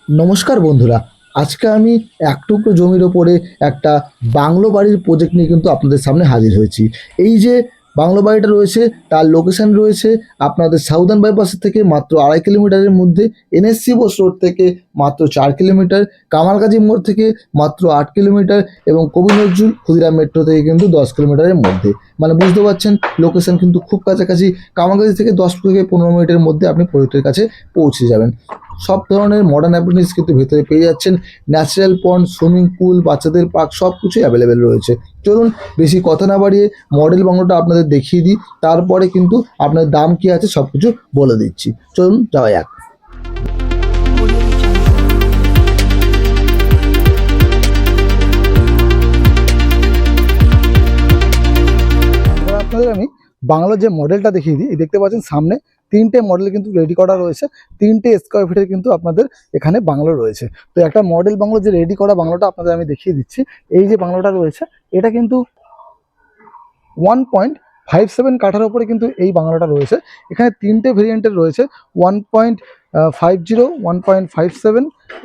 নমস্কার বন্ধুরা, আজকে আমি এক টুকরো জমির ওপরে একটা বাংলো বাড়ির প্রজেক্ট নিয়ে কিন্তু আপনাদের সামনে হাজির হয়েছি। এই যে বাংলো বাড়িটা রয়েছে তার লোকেশন রয়েছে আপনাদের সাউদার্ন বাইপাস থেকে মাত্র 2.5 কিলোমিটারের মধ্যে, এনএসসি বোস রোড থেকে মাত্র 4 কিলোমিটার, কামারগাজী মোড় থেকে মাত্র 8 কিলোমিটার এবং কবি নজরুল ক্ষুদিরাম মেট্রো থেকে কিন্তু 10 কিলোমিটারের মধ্যে। মানে বুঝতে পারছেন লোকেশন কিন্তু খুব কাছাকাছি। কামারগাজী থেকে 10 থেকে 15 মিনিটের মধ্যে আপনি প্রজেক্টের কাছে পৌঁছে যাবেন। সব ধরনের মডার্ন অ্যামিনিটিস কিন্তু ভেতরে পেয়ে যাচ্ছেন। ন্যাচারাল পন্ড, সুইমিং পুল, বাচ্চাদের পার্ক সব কিছুই অ্যাভেলেবেল রয়েছে। চলুন বেশি কথা না বাড়িয়ে মডেল বাংলোটা আপনাদের দেখিয়ে দিই, তারপরে কিন্তু আপনার দাম কী আছে সব কিছু বলে দিচ্ছি। চলুন যাওয়া যাক। এবার আপনাদের আমি বাংলার যে মডেলটা দেখিয়ে দিই। এই দেখতে পাচ্ছেন সামনে 3টে মডেল কিন্তু রেডি করা রয়েছে। 3টে স্কোয়ার ফিটের কিন্তু আপনাদের এখানে বাংলো রয়েছে। তো একটা মডেল বাংলো যে রেডি করা বাংলোটা আপনাদের আমি দেখিয়ে দিচ্ছি। এই যে বাংলোটা রয়েছে এটা কিন্তু 1.57 কাঠার ওপরে কিন্তু এই বাংলাটা রয়েছে। এখানে 3টে ভেরিয়েন্টের রয়েছে, 1.50, 1.57,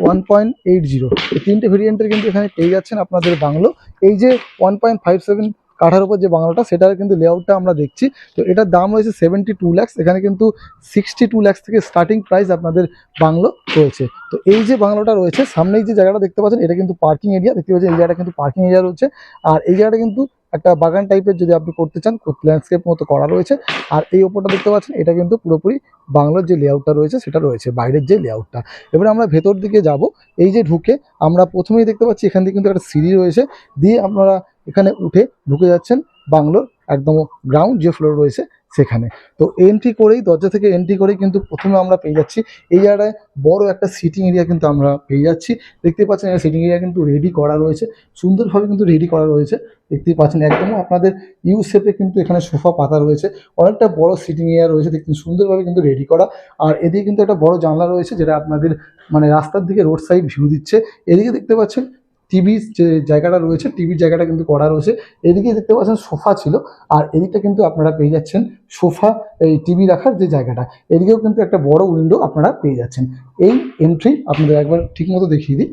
1.80। এই 3টে ভেরিয়েন্টের কিন্তু এখানে পেয়ে যাচ্ছেন আপনাদের বাংলো। এই যে 1.57 কাঠার উপর যে বাংলোটা, সেটার কিন্তু লেআউটটা আমরা দেখছি। তো এটার দাম রয়েছে 72 lakhs। এখানে কিন্তু 62 lakhs থেকে স্টার্টিং প্রাইস আপনাদের বাংলো রয়েছে। তো এই যে বাংলোটা রয়েছে সামনেই যে জায়গাটা দেখতে পাচ্ছেন এটা কিন্তু পার্কিং এরিয়া। দেখতে পাচ্ছেন এই জায়গাটা কিন্তু পার্কিং এরিয়া রয়েছে। আর এই জায়গাটা কিন্তু একটা বাগান টাইপের যদি আপনি করতে চান, ল্যান্ডস্কেপ মতো করা রয়েছে। আর এই ওপরটা দেখতে পাচ্ছেন এটা কিন্তু পুরোপুরি বাংলোর যে লেআউটটা রয়েছে সেটা রয়েছে, বাইরের যে লেআউটটা। এবারে আমরা ভেতর দিকে যাব। এই যে ঢুকে আমরা প্রথমেই দেখতে পাচ্ছি এখান থেকে কিন্তু একটা সিঁড়ি রয়েছে, দিয়ে আপনারা এখানে উঠে ঢুকে যাচ্ছেন বাংলোর একদম গ্রাউন্ড যে ফ্লোর রয়েছে সেখানে। তো এন্ট্রি করেই, দরজা থেকে এন্ট্রি করেই কিন্তু প্রথমে আমরা পেয়ে যাচ্ছি এই জায়গায় বড় একটা সিটিং এরিয়া কিন্তু আমরা পেয়ে যাচ্ছি। দেখতে পাচ্ছেন এই সিটিং এরিয়া কিন্তু রেডি করা রয়েছে, সুন্দরভাবে কিন্তু রেডি করা রয়েছে। দেখতেই পাচ্ছেন একদম আপনাদের ইউ শেপে কিন্তু এখানে সোফা পাতা রয়েছে। অনেকটা বড় সিটিং এরিয়া রয়েছে, দেখতে সুন্দরভাবে কিন্তু রেডি করা। আর এদিকে কিন্তু একটা বড় জানলা রয়েছে যেটা আপনাদের মানে রাস্তার দিকে রোড সাইড ভিউ দিচ্ছে। এদিকে দেখতে পাচ্ছেন টিভির যে জায়গাটা রয়েছে, টিভির জায়গাটা কিন্তু করা রয়েছে। এদিকে দেখতে পাচ্ছেন সোফা ছিল, আর এদিকটা কিন্তু আপনারা পেয়ে যাচ্ছেন সোফা, এই টিভি রাখার যে জায়গাটা। এদিকেও কিন্তু একটা বড় উইন্ডো আপনারা পেয়ে যাচ্ছেন। এই এন্ট্রি আপনাদের একবার ঠিক মতো দেখিয়ে দিই।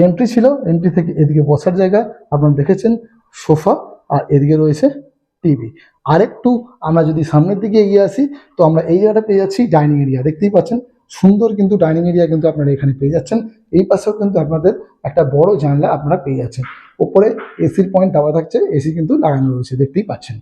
এন্ট্রি ছিল, এন্ট্রি থেকে এদিকে বসার জায়গা আপনারা দেখেছেন, সোফা, আর এদিকে রয়েছে টিভি। আরেকটু আমরা যদি সামনের দিকে এগিয়ে আসি তো আমরা এই জায়গাটা পেয়ে যাচ্ছি ডাইনিং এরিয়া। দেখতেই পাচ্ছেন সুন্দর কিন্তু ডাইনিং এরিয়া কিন্তু আপনারা এখানে পেয়ে যাচ্ছেন। এই পাশেও কিন্তু আপনাদের একটা বড় জানলা আপনারা পেয়ে যাচ্ছেন। ওপরে এসির পয়েন্ট দেওয়া থাকছে, এসি কিন্তু লাগানো রয়েছে, দেখতেই পাচ্ছেন।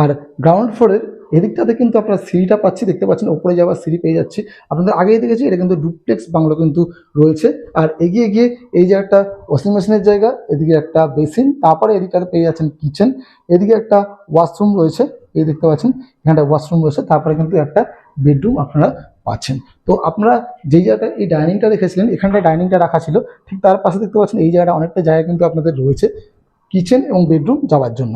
আর গ্রাউন্ড ফ্লোরের এদিকটাতে কিন্তু আপনারা সিঁড়িটা পাচ্ছি, দেখতে পাচ্ছেন ওপরে যাওয়ার সিঁড়ি পেয়ে যাচ্ছি। আপনাদের আগেই দেখেছি এটা কিন্তু ডুপ্লেক্স বাংলো কিন্তু রয়েছে। আর এগিয়ে গিয়ে এই যে একটা ওয়াশিং মেশিনের জায়গা, এদিকে একটা বেসিন, তারপরে এদিকটাতে পেয়ে যাচ্ছেন কিচেন, এদিকে একটা ওয়াশরুম রয়েছে। এই দেখতে পাচ্ছেন এখানটা ওয়াশরুম রয়েছে, তারপরে কিন্তু একটা বেডরুম আপনারা পাচ্ছেন। তো আপনারা যেই জায়গাটা এই ডাইনিংটা রেখেছিলেন, এখানটা ডাইনিংটা রাখা ছিল, ঠিক তার পাশে দেখতে পাচ্ছেন এই জায়গাটা অনেকটা জায়গা কিন্তু আপনাদের রয়েছে কিচেন এবং বেডরুম যাওয়ার জন্য।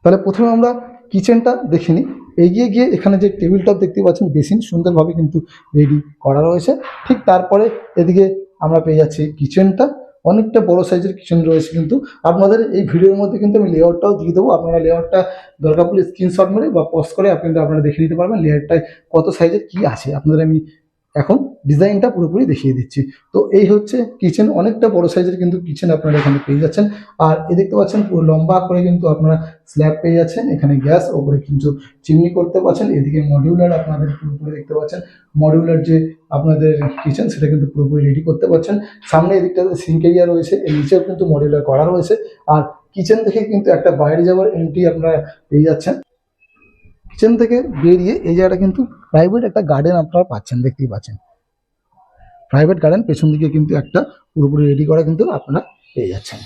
তাহলে প্রথমে আমরা কিচেনটা দেখে নিই। এগিয়ে গিয়ে এখানে যে টেবিল টপ দেখতে পাচ্ছেন, বেসিন সুন্দরভাবে কিন্তু রেডি করা রয়েছে। ঠিক তারপরে এদিকে আমরা পেয়ে যাচ্ছি কিচেনটা, অনেকটা বড় সাইজের কিচেন রয়েছে। কিন্তু আপনাদের এই ভিডিওর মধ্যে কিন্তু আমি লেআউটটাও দিয়ে দেবো, আপনারা লেআউটটা দরকার পড়লে স্ক্রিনশট মেরে বা পজ করে আপনারা দেখে নিতে পারবেন লেআউটটায় কত সাইজের কি আছে। আপনাদের আমি এখন ডিজাইনটা পুরোপুরি দেখিয়ে দিচ্ছি। তো এই হচ্ছে কিচেন, অনেকটা বড় সাইজের কিন্তু কিচেন আপনারা এখানে পেয়ে যাচ্ছেন। আর এ দেখতে পাচ্ছেন পুরো লম্বা করে কিন্তু আপনারা স্ল্যাব পেয়ে যাচ্ছেন, এখানে গ্যাস, ওপরে কিন্তু চিমনি করতে পারছেন। এদিকে মডিউলার আপনাদের পুরোপুরি দেখতে পাচ্ছেন, মডিউলার যে আপনাদের কিচেন সেটা কিন্তু পুরোপুরি রেডি করতে পারছেন। সামনে এদিকটাতে সিঙ্ক এরিয়া রয়েছে, এর নিচেও কিন্তু মডিউলার করা রয়েছে। আর কিচেন থেকে কিন্তু একটা বাইরে যাওয়ার এন্ট্রি আপনারা পেয়ে যাচ্ছেন। কিচেন থেকে বেরিয়ে এই জায়গাটা কিন্তু প্রাইভেট একটা গার্ডেন আপনারা পাচ্ছেন, দেখতেই পাচ্ছেন প্রাইভেট গার্ডেন পেছন দিকে কিন্তু একটা পুরোপুরি রেডি করা কিন্তু আপনারা পেয়ে যাচ্ছেন।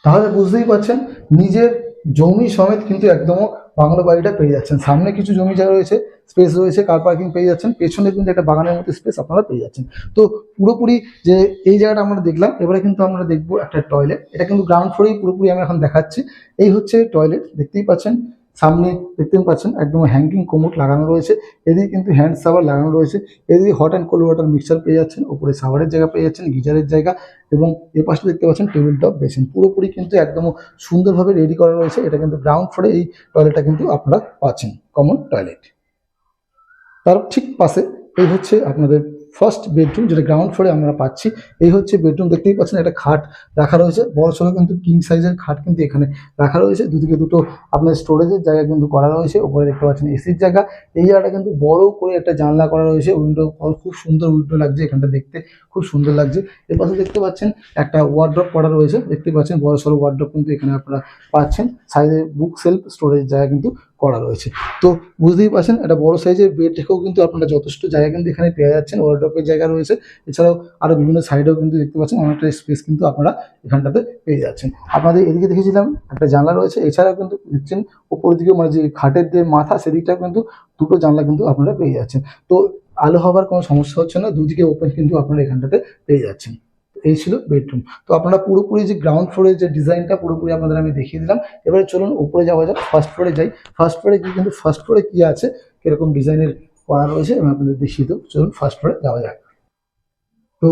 তাহলে বুঝতেই পারছেন নিজের জমি সমেত কিন্তু একদম বাংলো বাড়িটা পেয়ে যাচ্ছেন। সামনে কিছু জমি জায়গা রয়েছে, স্পেস রয়েছে, কার পার্কিং পেয়ে যাচ্ছেন। পেছনে কিন্তু একটা বাগানের মতো স্পেস আপনারা পেয়ে যাচ্ছেন। তো পুরোপুরি যে এই জায়গাটা আমরা দেখলাম, এবারে কিন্তু আমরা দেখবো একটা টয়লেট। এটা কিন্তু গ্রাউন্ড ফ্লোরেই পুরোপুরি আমি এখন দেখাচ্ছি। এই হচ্ছে টয়লেট, দেখতেই পাচ্ছেন সামনে দেখতে পাচ্ছেন একদম হ্যাঙ্গিং কোমোড লাগানো রয়েছে, এদিকে কিন্তু হ্যান্ড শাওয়ার লাগানো রয়েছে, এদিকে hot and cold water mixture পেয়ে যাচ্ছেন, উপরে শাওয়ারের জায়গা পেয়ে যাচ্ছেন, গিজারের জায়গা, এবং এ পাশে দেখতে পাচ্ছেন টেবিল টপ বেসিন। পুরোপুরি কিন্তু একদম সুন্দরভাবে রেডি করা রয়েছে। এটা কিন্তু গ্রাউন্ড ফ্লোরে এই টয়লেটটা কিন্তু আপনারা পাচ্ছেন, কমন টয়লেট। তার ঠিক পাশে এই হচ্ছে আপনাদের ফার্স্ট বেডরুম, যেটা গ্রাউন্ড ফ্লোরে আমরা পাচ্ছি। এই হচ্ছে বেডরুম, দেখতেই পাচ্ছেন একটা খাট রাখা রয়েছে, বড় সড়ো কিন্তু কিং সাইজের খাট কিন্তু এখানে রাখা রয়েছে। দুদিকে দুটো আপনার স্টোরেজের জায়গা কিন্তু করা রয়েছে, উপরে দেখতে পাচ্ছেন এসির জায়গা। এই জায়গাটা কিন্তু বড় করে একটা জানলা করা রয়েছে, উইন্ডো, খুব সুন্দর উইন্ডো লাগছে, এখানটা দেখতে খুব সুন্দর লাগছে। এর পাশে দেখতে পাচ্ছেন একটা ওয়ার্ড্রপ করা রয়েছে, দেখতে পাচ্ছেন বড় সড়ো ওয়ার্ড্রপ কিন্তু এখানে আপনারা পাচ্ছেন। সাইডে বুক সেলফ স্টোরেজ জায়গা কিন্তু করা রয়েছে। তো বুঝতেই পারছেন একটা বড় সাইজের বেড থেকেও কিন্তু আপনারা যথেষ্ট জায়গা কিন্তু এখানে পেয়ে যাচ্ছেন, ওয়ার্ড্রপের জায়গা রয়েছে। এছাড়াও আরো বিভিন্ন সাইডেও কিন্তু দেখতে পাচ্ছেন অনেকটা স্পেস কিন্তু আপনারা এখানটাতে পেয়ে যাচ্ছেন। আপনাদের এদিকে দেখেছিলাম একটা জানলা রয়েছে, এছাড়াও কিন্তু দেখছেন উপর দিকে মানে যে খাটের যে মাথা সেদিকটাও কিন্তু দুটো জানলা কিন্তু আপনারা পেয়ে যাচ্ছেন। তো আলো হওয়ার কোনো সমস্যা হচ্ছে না, দুদিকে ওপেন কিন্তু আপনারা এখানটাতে পেয়ে যাচ্ছেন। এই ছিল বেডরুম। তো আপনারা পুরোপুরি যে গ্রাউন্ড ফ্লোরের যে ডিজাইনটা পুরোপুরি আপনাদের আমি দেখিয়ে দিলাম। এবারে চলুন উপরে যাওয়া যাক, ফার্স্ট ফ্লোরে যাই। ফার্স্ট ফ্লোরে কি কিন্তু ফার্স্ট ফ্লোরে কি আছে, কিরকম ডিজাইনের করা রয়েছে আমি আপনাদের দেখিয়ে দেবো। চলুন ফার্স্ট ফ্লোরে যাওয়া যাক। তো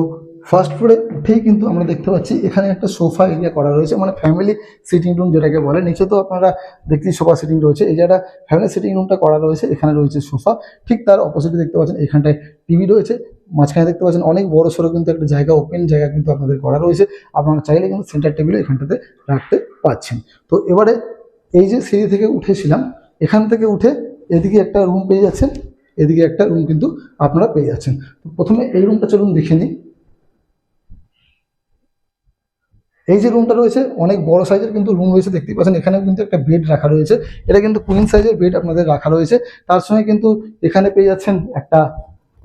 ফার্স্ট ফ্লোরে উঠেই কিন্তু আমরা দেখতে পাচ্ছি এখানে একটা সোফা এরিয়া করা রয়েছে, মানে ফ্যামিলি সিটিং রুম যেটাকে বলে। নিচে তো আপনারা দেখছি সোফা সিটিং রয়েছে, এই জায়গাটা ফ্যামিলি সিটিং রুমটা করা রয়েছে। এখানে রয়েছে সোফা, ঠিক তার অপোজিটে দেখতে পাচ্ছেন এখানটায় টিভি রয়েছে, মাঝখানে দেখতে পাচ্ছেন অনেক বড় সড়ো কিন্তু একটা জায়গা, ওপেন জায়গা কিন্তু আপনাদের করা রয়েছে। আপনারা চাইলে কিন্তু সেন্টার টেবিলে এখানটাতে রাখতে পারছেন। তো এবারে এই যে সিঁড়ি থেকে উঠেছিলাম, এখান থেকে উঠে এদিকে একটা রুম পেয়ে যাচ্ছেন, এদিকে একটা রুম কিন্তু আপনারা পেয়ে যাচ্ছেন। তো প্রথমে এই রুমটা চলুন দেখে নিই। এই যে রুমটা রয়েছে অনেক বড় সাইজের কিন্তু রুম রয়েছে, দেখতেই পাচ্ছেন এখানেও কিন্তু একটা বেড রাখা রয়েছে। এটা কিন্তু কুইন সাইজের বেড আপনাদের রাখা রয়েছে। তার সঙ্গে কিন্তু এখানে পেয়ে যাচ্ছেন একটা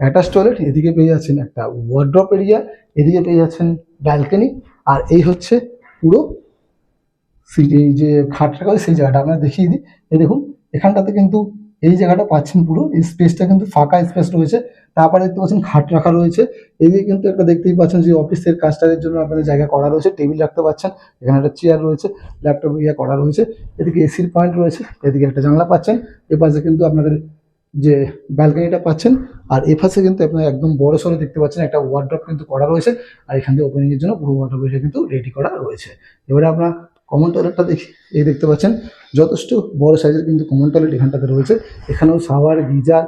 অ্যাটাচ টয়লেট, এদিকে পেয়ে যাচ্ছেন একটা ওয়ার্ড্রপ এরিয়া, এদিকে পেয়ে যাচ্ছেন ব্যালকনি। আর এই হচ্ছে পুরো এই যে খাট রাখা হয় সেই জায়গাটা আপনারা দেখিয়ে দিই। এই দেখুন এখানটাতে কিন্তু এই জায়গাটা পাচ্ছেন, পুরো এই স্পেসটা কিন্তু ফাঁকা স্পেস রয়েছে। তারপরে দেখতে পাচ্ছেন খাট রাখা রয়েছে, এদিকে কিন্তু একটা দেখতেই পাচ্ছেন যে অফিসের কাজটার জন্য আপনাদের জায়গা করা রয়েছে, টেবিল রাখতে পাচ্ছেন, এখানে একটা চেয়ার রয়েছে, ল্যাপটপ ইয়ে করা রয়েছে, এদিকে এসির পয়েন্ট রয়েছে, এদিকে একটা জানলা পাচ্ছেন, এপাশে কিন্তু আপনাদের যে ব্যালকনিটা পাচ্ছেন। আর এপাশে কিন্তু আপনার একদম বড় সড়ো দেখতে পাচ্ছেন একটা ওয়ার্ড্রপ কিন্তু করা রয়েছে, আর এখান থেকে ওপেনিং এর জন্য পুরো ওয়ার্ড্রপ কিন্তু রেডি করা রয়েছে। এবারে আপনার কমন টয়লেটটা দেখি, এই দেখতে পাচ্ছেন যথেষ্ট বড় সাইজের কিন্তু কমন টয়লেট এখানটাতে রয়েছে। এখানেও shower, geyser,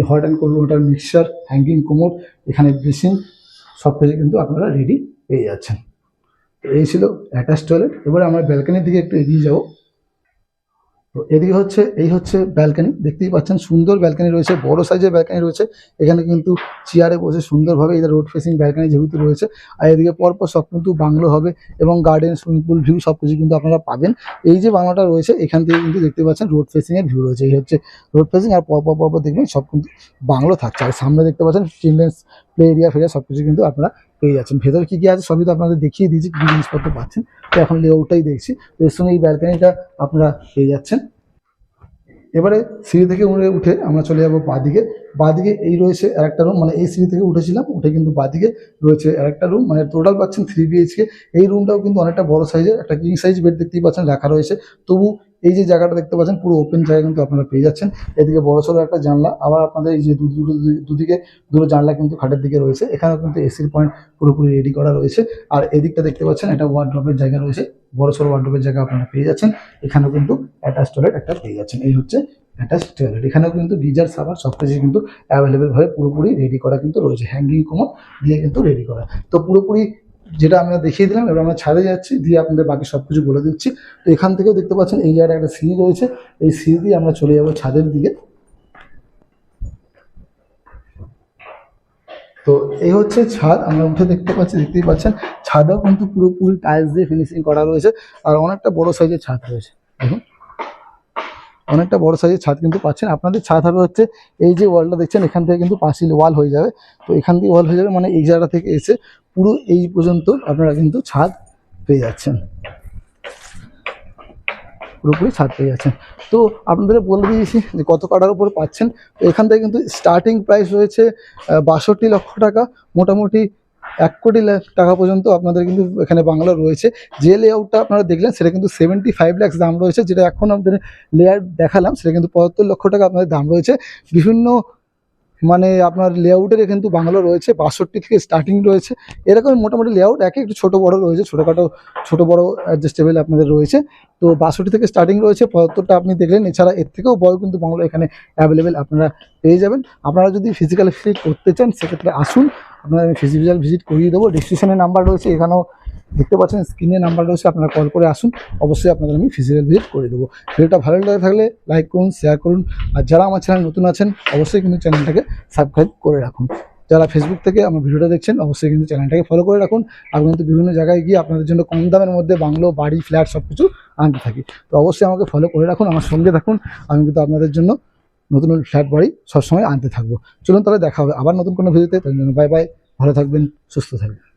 hot and cold water mixture, hanging commode, এখানে বেসিন, সব কিছু কিন্তু আপনারা রেডি পেয়ে যাচ্ছেন। তো এই ছিল অ্যাটাচ টয়লেট। এবারে আমরা ব্যালকনির দিকে একটু এগিয়ে যাবো। তো এদিকে হচ্ছে এই হচ্ছে ব্যালকনি, দেখতেই পাচ্ছেন সুন্দর ব্যালকনি রয়েছে, বড় সাইজের ব্যালকনি রয়েছে। এখানে কিন্তু চেয়ারে বসে সুন্দরভাবে এদের রোড ফেসিং ব্যালকনি যেহেতু রয়েছে, আর এদিকে পরপর সব কিন্তু বাংলো হবে এবং গার্ডেন, সুইমিং পুল ভিউ সব কিছু কিন্তু আপনারা পাবেন। এই যে বাংলাটা রয়েছে এখান থেকে কিন্তু দেখতে পাচ্ছেন রোড ফেসিং এর ভিউ রয়েছে, এই হচ্ছে রোড ফেসিং, আর পরপর দেখবেন সব কিন্তু বাংলো থাকছে। আর সামনে দেখতে পাচ্ছেন চিলড্রেন্স প্লে এরিয়া ফেরিয়া সব কিছু কিন্তু আপনারা পেয়ে যাচ্ছেন। ভেতরে কি কি আছে সবই তো আপনাদের দেখিয়ে দিয়েছি, কি জিনিসপত্র পাচ্ছেন। তো এখন লেআউটটাই দেখছি। তো এর সঙ্গে এই ব্যালকনিটা আপনারা পেয়ে যাচ্ছেন। এবারে সিঁড়ি থেকে উঠে আমরা চলে যাবো বাঁদিকে। বাঁদিকে এই রয়েছে আরেকটা রুম, মানে এই সিঁড়ি থেকে উঠেছিলাম, উঠে কিন্তু বাঁদিকে রয়েছে আরেকটা রুম, মানে টোটাল পাচ্ছেন 3 BHK। এই রুমটাও কিন্তু অনেকটা বড় সাইজের, একটা কিং সাইজ বেড দেখতেই পাচ্ছেন রাখা রয়েছে। তবু এই যে জায়গাটা দেখতে পাচ্ছেন পুরো ওপেন জায়গা কিন্তু আপনারা পেয়ে যাচ্ছেন। এদিকে বড় সড়ো একটা জানলা, আবার আপনাদের এই যে দুদিকে দুটো জানলা কিন্তু খাটের দিকে রয়েছে। এখানেও কিন্তু এসির পয়েন্ট পুরোপুরি রেডি করা রয়েছে। আর এদিকটা দেখতে পাচ্ছেন একটা ওয়ার্ড্রপের জায়গা রয়েছে, বড় সড়ো ওয়ার্ড্রপের জায়গা আপনারা পেয়ে যাচ্ছেন। এখানেও কিন্তু অ্যাটাচ টয়লেট একটা পেয়ে যাচ্ছেন। এই হচ্ছে অ্যাটাচ টয়লেট। এখানেও কিন্তু গিজার, সাবার সব কিছু কিন্তু অ্যাভেলেবেল ভাবে পুরোপুরি রেডি করা কিন্তু রয়েছে, হ্যাঙ্গিং কোমোড দিয়ে কিন্তু রেডি করা। তো পুরোপুরি যেটা আমরা দেখিয়ে দিলাম, এবার আমরা ছাদে যাচ্ছি, দিয়ে আপনাদের বাকি সব কিছু বলে দিচ্ছি। তো এখান থেকেও দেখতে পাচ্ছেন এই জায়গায় একটা সিঁড়ি রয়েছে, এই সিঁড়ি দিয়ে আমরা চলে যাবো ছাদের দিকে। তো এই হচ্ছে ছাদ, আমরা উঠে দেখতেই পাচ্ছেন ছাদেও কিন্তু পুরোপুরি টাইলস দিয়ে ফিনিশিং করা রয়েছে, আর অনেকটা বড় সাইজের ছাদ রয়েছে। দেখুন অনেকটা বড় সাইজের ছাদ কিন্তু পাচ্ছেন। আপনাদের ছাদ হবে হচ্ছে এই যে ওয়ালটা দেখছেন এখান থেকে কিন্তু পাঁচিল ওয়াল হয়ে যাবে। তো এখান থেকে ওয়াল হয়ে যাবে, মানে এই জায়গা থেকে এসে পুরো এই পর্যন্ত আপনারা কিন্তু ছাদ পেয়ে যাচ্ছেন, পুরোপুরি ছাদ পেয়ে যাচ্ছেন। তো আপনাদের বলে দিয়েছি যে কত কাটার উপর পাচ্ছেন। তো এখান থেকে কিন্তু স্টার্টিং প্রাইস রয়েছে 62 লক্ষ টাকা। মোটামুটি 1 কোটি টাকা পর্যন্ত আপনাদের কিন্তু এখানে বাংলো রয়েছে। যে লেআউটটা আপনারা দেখলেন সেটা কিন্তু 75 lakhs দাম রয়েছে, যেটা এখন আপনাদের লেআউট দেখালাম সেটা কিন্তু 75 লক্ষ টাকা আপনাদের দাম রয়েছে। বিভিন্ন মানে আপনার লেআউটের কিন্তু বাংলো রয়েছে, 62 থেকে স্টার্টিং রয়েছে। এরকম মোটামুটি লেআউট একটু ছোটো বড়ো রয়েছে, ছোটো বড়ো অ্যাডজাস্টেবল আপনাদের রয়েছে। তো 62 থেকে স্টার্টিং রয়েছে, 75টা আপনি দেখলেন। এছাড়া এর থেকেও বড় কিন্তু বাংলো এখানে অ্যাভেলেবেল আপনারা পেয়ে যাবেন। আপনারা যদি ফিজিক্যাল ভিজিট করতে চান সেক্ষেত্রে আসুন, আপনারা আমি ফিজিক্যাল ভিজিট করিয়ে দেবো। ডিসক্রিপশনে নাম্বার রয়েছে, এখানেও দেখতে পাচ্ছেন স্ক্রিনে নাম্বার রয়েছে, আপনারা কল করে আসুন, অবশ্যই আপনাদের আমি ফিজিক্যাল ভিজিট করে দেবো। ভিডিওটা ভালো লাগে থাকলে লাইক করুন, শেয়ার করুন, আর যারা আমার চ্যানেল নতুন আছেন অবশ্যই কিন্তু চ্যানেলটাকে সাবস্ক্রাইব করে রাখুন। যারা ফেসবুক থেকে আমার ভিডিওটা দেখছেন অবশ্যই কিন্তু চ্যানেলটাকে ফলো করে রাখুন। আমি কিন্তু বিভিন্ন জায়গায় গিয়ে আপনাদের জন্য কম দামের মধ্যে বাংলো, বাড়ি, ফ্ল্যাট সব কিছু আনতে থাকি। তো অবশ্যই আমাকে ফলো করে রাখুন, আমার সঙ্গে থাকুন। আমি কিন্তু আপনাদের জন্য নতুন ফ্ল্যাট, বাড়ি সবসময় আনতে থাকবো। চলুন তাহলে দেখা হবে আবার নতুন কোনো ভিডিওতে। তার জন্য বাই বাই, ভালো থাকবেন, সুস্থ থাকবেন।